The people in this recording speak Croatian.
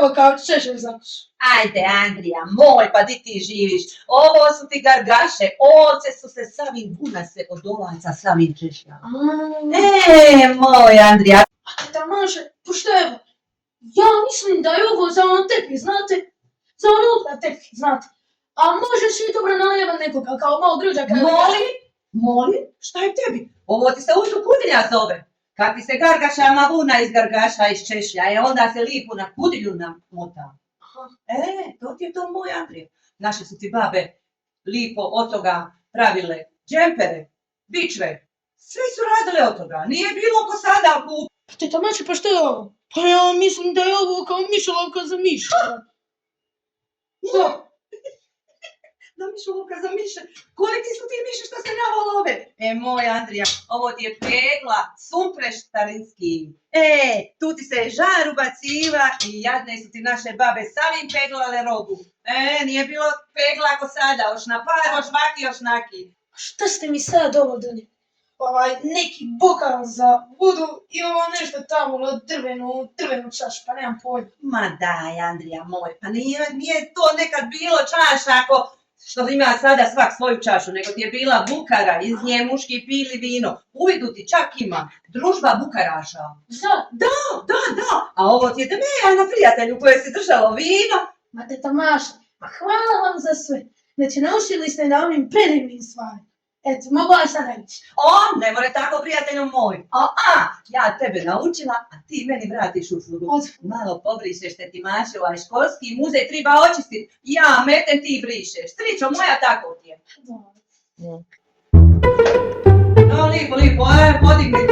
onako kao češeš za uš. Ajde, Andrija, moj, pa di ti živiš? Ovo su ti gargaše, ovce su se samim bunase od ovaca samim češljama. Moj Andrija. A teta Maše, pošto evo, ja mislim da je ovo za ono tepih, znate? Za ono upna tepih, znate? A možeš i dobro nalijevat nekoga, kao malo gruđa kada... Molim? Šta je tebi? Ovo ti se ušu kudilja zove. Kad ti se gargaša vuna izgargaša iz češlja, onda se lipu na kudilju namota. To ti je to moj Andrija. Naše su ti babe lipo od toga pravile džempere, bičve. Sve su radile od toga. Nije bilo ko sada kup. Teta Mače, pa što je ovo? Pa ja mislim da je ovo kao mišolovka za miša. Što? Da mišolovka za miše? Koliki su ti miše što se navolove? Moj Andrija, ovo ti je pegla sumpreštarinski. Tu ti se žar ubaciva i jadne su ti naše babe samim peglale robu. Nije bilo pegla ako sada, oš na par, oš vaki, oš naki. Šta ste mi sad ovo dali? Neki bokal za vodu i ovo nešto tamo na drvenu čašu, pa nemam pojma. Ma daj, Andrija moj, pa nije to nekad bilo čaša ako što ima sada svak svoju čašu, nego ti je bila bukara, iz nje muški pili vino. Uvidu ti čak ima družba bukaraša. Da. A ovo ti je na prijatelju koje si držalo vino. Ma teta Maša, hvala vam za sve. Znači, naučili ste na ovim predivnim stvarima. Eto, mogu vam sad reći. Ne more tako, prijatelju moj. Ja tebe naučila, a ti meni vratiš uslugu. Malo pobrišeš te ti Maše, ovaj školski muzej treba očistiti. Ja metem, ti brišeš. Stričo moja, tako ti je. Dobro. Lipo, podigni